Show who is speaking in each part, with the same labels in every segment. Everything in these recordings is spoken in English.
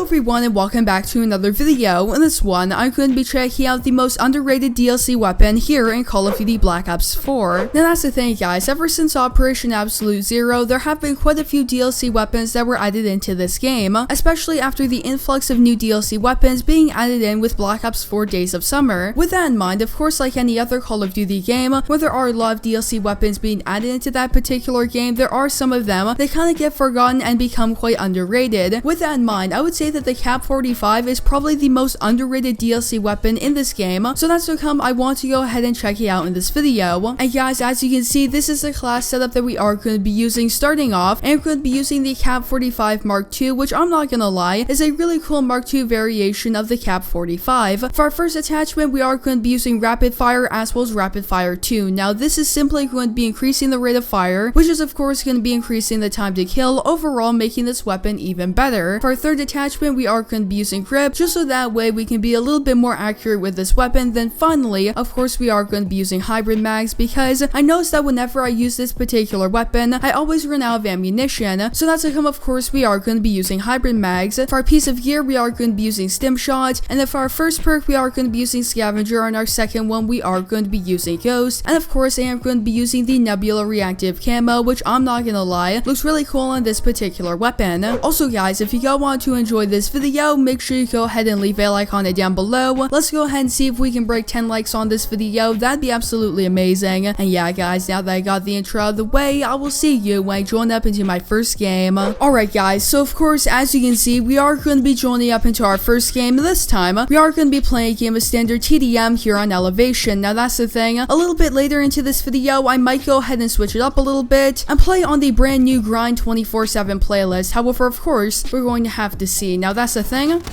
Speaker 1: Hello everyone and welcome back to another video. In this one, I'm going to be checking out the most underrated DLC weapon here in Call of Duty Black Ops 4. Now that's the thing guys, ever since Operation Absolute Zero, there have been quite a few DLC weapons that were added into this game, especially after the influx of new DLC weapons being added in with Black Ops 4 Days of Summer. With that in mind, of course like any other Call of Duty game, where there are a lot of DLC weapons being added into that particular game, there are some of them that kind of get forgotten and become quite underrated. With that in mind, I would say that the KAP-45 is probably the most underrated DLC weapon in this game, so that's how come I want to go ahead and check it out in this video. And guys, as you can see, this is the class setup that we are going to be using starting off, and we're going to be using the KAP-45 Mark II, which I'm not gonna lie, is a really cool Mark II variation of the KAP-45. For our first attachment, we are going to be using Rapid Fire as well as Rapid Fire 2. Now this is simply going to be increasing the rate of fire, which is of course going to be increasing the time to kill, overall making this weapon even better. For our third attachment, we are going to be using grip, just so that way we can be a little bit more accurate with this weapon. Then finally, of course, we are going to be using hybrid mags, because I noticed that whenever I use this particular weapon, I always run out of ammunition, so that's how come of course we are going to be using hybrid mags. For our piece of gear, we are going to be using stim shot, and then for our first perk, we are going to be using scavenger, and our second one, we are going to be using ghost, and of course I am going to be using the nebula reactive camo, which I'm not gonna lie, looks really cool on this particular weapon. Also guys, if you guys want to enjoy this video, make sure you go ahead and leave a like on it down below. Let's go ahead and see if we can break 10 likes on this video. That'd be absolutely amazing. And yeah guys, now that I got the intro out of the way, I will see you when I join up into my first game. Alright guys, so of course as you can see, we are going to be joining up into our first game. This time, we are going to be playing a game of standard TDM here on Elevation. Now that's the thing, a little bit later into this video, I might go ahead and switch it up a little bit and play on the brand new Grind 24/7 playlist. However, of course, we're going to have to see. Now that's the thing.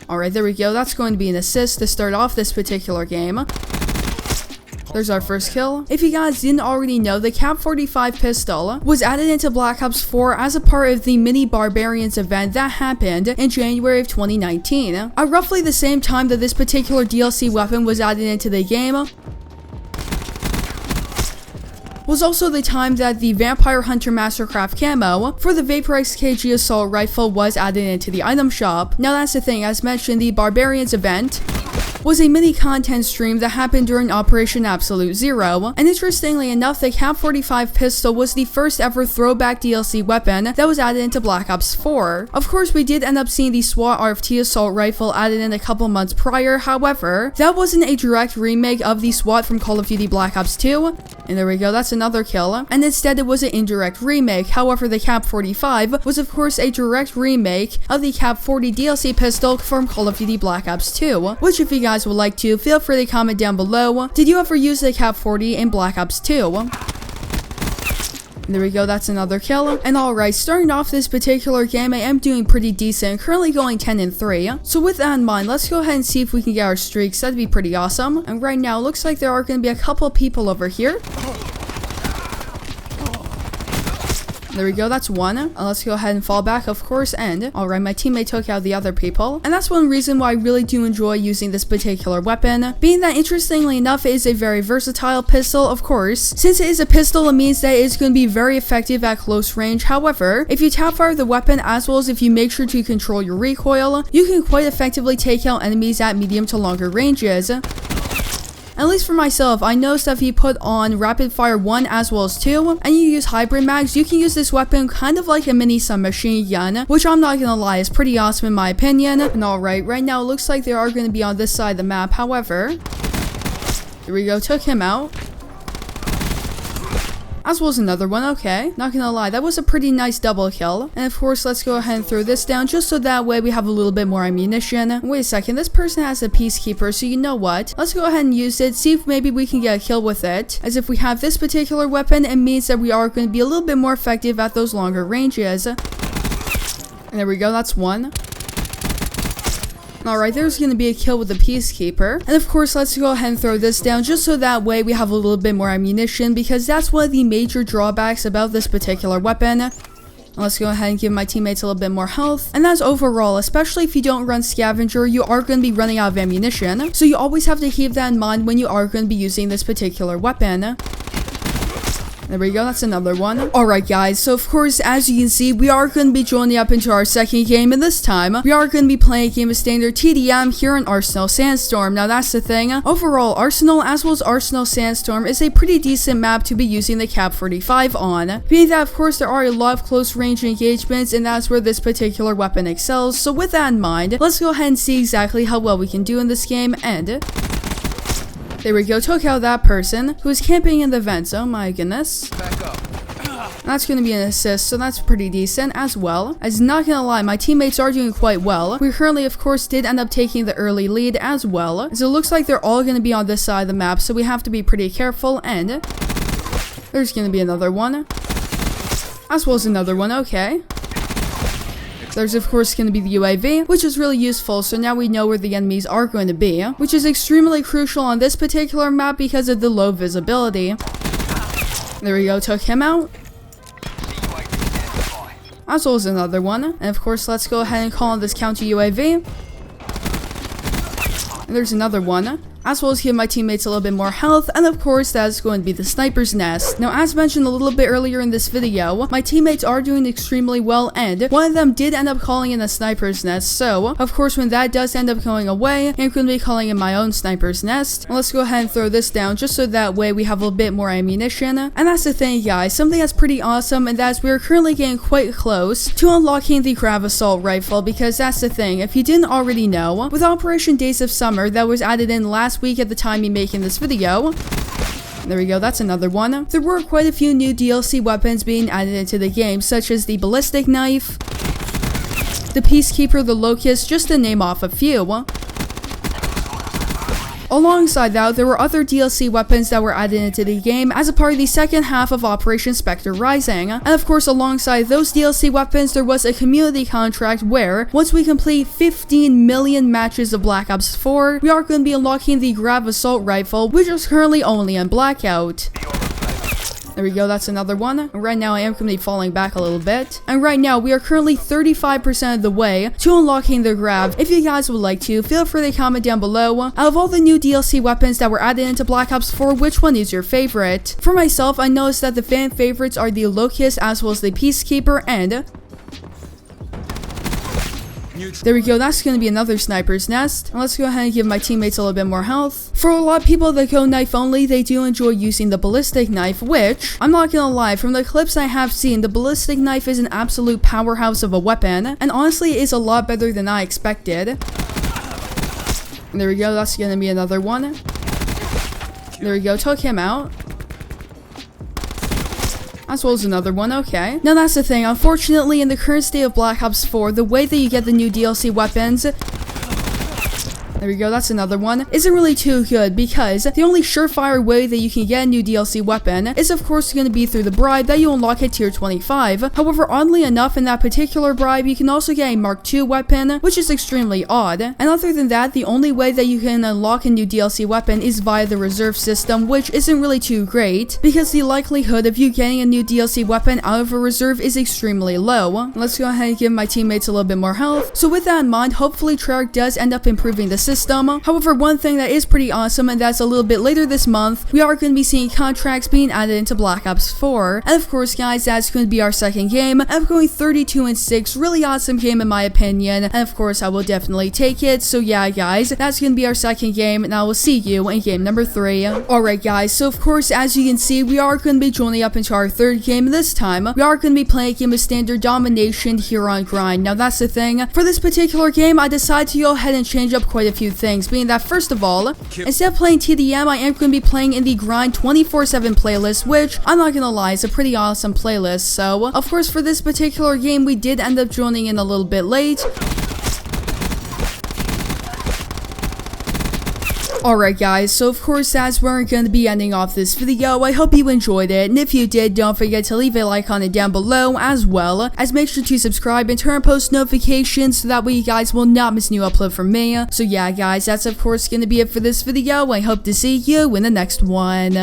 Speaker 1: Alright, there we go. That's going to be an assist to start off this particular game. There's our first kill. If you guys didn't already know, the KAP-45 pistol was added into Black Ops 4 as a part of the mini Barbarians event that happened in January of 2019. At roughly the same time that this particular DLC weapon was added into the game, was also the time that the Vampire Hunter Mastercraft camo for the Vaporex KG Assault Rifle was added into the item shop. Now that's the thing, as mentioned, the Barbarians event was a mini content stream that happened during Operation Absolute Zero, and interestingly enough, the KAP-45 pistol was the first ever throwback DLC weapon that was added into Black Ops 4. Of course, we did end up seeing the SWAT RFT Assault Rifle added in a couple months prior, however, that wasn't a direct remake of the SWAT from Call of Duty Black Ops 2, and there we go, that's another kill, and instead it was an indirect remake. However, the KAP-45 was of course a direct remake of the KAP-40 DLC pistol from Call of Duty Black Ops 2, which if you guys would like to, feel free to comment down below. Did you ever use the KAP-40 in Black Ops 2? There we go, that's another kill. And alright, starting off this particular game, I am doing pretty decent, currently going 10-3. So with that in mind, let's go ahead and see if we can get our streaks. That'd be pretty awesome. And right now, it looks like there are going to be a couple people over here. There we go, that's one. Let's go ahead and fall back, of course, and alright, my teammate took out the other people. And that's one reason why I really do enjoy using this particular weapon, being that interestingly enough, it is a very versatile pistol, of course. Since it is a pistol, it means that it's going to be very effective at close range. However, if you tap fire the weapon as well as if you make sure to control your recoil, you can quite effectively take out enemies at medium to longer ranges. At least for myself, I noticed that if you put on Rapid Fire 1 as well as 2, and you use hybrid mags, you can use this weapon kind of like a mini submachine gun, which I'm not gonna lie is pretty awesome in my opinion. And alright, right now it looks like they are going to be on this side of the map, however, here we go, took him out. As well as another one, okay. Not gonna lie, that was a pretty nice double kill. And of course, let's go ahead and throw this down just so that way we have a little bit more ammunition. Wait a second, this person has a Peacekeeper, so you know what? Let's go ahead and use it, see if maybe we can get a kill with it. As if we have this particular weapon, it means that we are going to be a little bit more effective at those longer ranges. And there we go, that's one. Alright, there's going to be a kill with the Peacekeeper. And of course, let's go ahead and throw this down just so that way we have a little bit more ammunition, because that's one of the major drawbacks about this particular weapon. Let's go ahead and give my teammates a little bit more health. And that's overall, especially if you don't run scavenger, you are going to be running out of ammunition. So you always have to keep that in mind when you are going to be using this particular weapon. There we go, that's another one. Alright guys, so of course, as you can see, we are going to be joining up into our second game, and this time, we are going to be playing a game of standard TDM here in Arsenal Sandstorm. Now that's the thing, overall, Arsenal as well as Arsenal Sandstorm is a pretty decent map to be using the KAP-45 on, being that of course there are a lot of close range engagements, and that's where this particular weapon excels. So with that in mind, let's go ahead and see exactly how well we can do in this game, and there we go, took out that person who was camping in the vents. Oh my goodness.
Speaker 2: Back up.
Speaker 1: That's going to be an assist, so that's pretty decent as well. As not going to lie, my teammates are doing quite well. We currently, of course, did end up taking the early lead as well. So it looks like they're all going to be on this side of the map, so we have to be pretty careful. And there's going to be another one. As well as another one, okay. There's of course going to be the UAV, which is really useful, so now we know where the enemies are going to be, which is extremely crucial on this particular map because of the low visibility. There we go, took him out. As well as another one, and of course let's go ahead and call on this counter UAV. And there's another one. As well as give my teammates a little bit more health, and of course that's going to be the sniper's nest. Now as mentioned a little bit earlier in this video, my teammates are doing extremely well, and one of them did end up calling in a sniper's nest, so of course when that does end up going away, I'm going to be calling in my own sniper's nest. Well, let's go ahead and throw this down just so that way we have a little bit more ammunition. And that's the thing guys, something that's pretty awesome, and that's we're currently getting quite close to unlocking the Grav Assault Rifle, because that's the thing, if you didn't already know, with Operation Days of Summer that was added in last week at the time of making this video. There we go, that's another one. There were quite a few new DLC weapons being added into the game, such as the ballistic knife, the Peacekeeper, the Locust, just to name off a few. Alongside that, there were other DLC weapons that were added into the game as a part of the second half of Operation Spectre Rising. And of course, alongside those DLC weapons, there was a community contract where, once we complete 15 million matches of Black Ops 4, we are going to be unlocking the Grav Assault Rifle, which is currently only on Blackout. There we go, that's another one. Right now I am going to be falling back a little bit. And right now we are currently 35% of the way to unlocking the Grav. If you guys would like to, feel free to comment down below. Out of all the new DLC weapons that were added into Black Ops 4, which one is your favorite? For myself, I noticed that the fan favorites are the Locust as well as the Peacekeeper, and there we go, that's going to be another sniper's nest. Let's go ahead and give my teammates a little bit more health. For a lot of people that go knife only, they do enjoy using the ballistic knife, which, I'm not going to lie, from the clips I have seen, the ballistic knife is an absolute powerhouse of a weapon, and honestly it is a lot better than I expected. There we go, that's going to be another one. There we go, took him out. As well as another one, okay. Now that's the thing, unfortunately in the current state of Black Ops 4, the way that you get the new DLC weapons, there we go, that's another one, isn't really too good, because the only surefire way that you can get a new DLC weapon is of course going to be through the bribe that you unlock at tier 25. However, oddly enough, in that particular bribe, you can also get a Mark II weapon, which is extremely odd. And other than that, the only way that you can unlock a new DLC weapon is via the reserve system, which isn't really too great, because the likelihood of you getting a new DLC weapon out of a reserve is extremely low. Let's go ahead and give my teammates a little bit more health. So with that in mind, hopefully Treyarch does end up improving the system. However, one thing that is pretty awesome, and that's a little bit later this month, we are going to be seeing contracts being added into Black Ops 4. And of course guys, that's going to be our second game. I'm going 32-6, really awesome game in my opinion, and of course I will definitely take it. So yeah guys, that's going to be our second game, and I will see you in game number 3. Alright guys, so of course as you can see, we are going to be joining up into our third game. This time, we are going to be playing a game of standard domination here on Grind. Now that's the thing, for this particular game, I decided to go ahead and change up quite a few things, being that first of all, instead of playing TDM, I am going to be playing in the Grind 24/7 playlist, which I'm not going to lie, is a pretty awesome playlist. So of course for this particular game, we did end up joining in a little bit late. Alright guys, so of course that's where we're going to be ending off this video. I hope you enjoyed it, and if you did, don't forget to leave a like on it down below, as well as make sure to subscribe and turn on post notifications so that way you guys will not miss a new upload from me. So yeah guys, that's of course going to be it for this video. I hope to see you in the next one.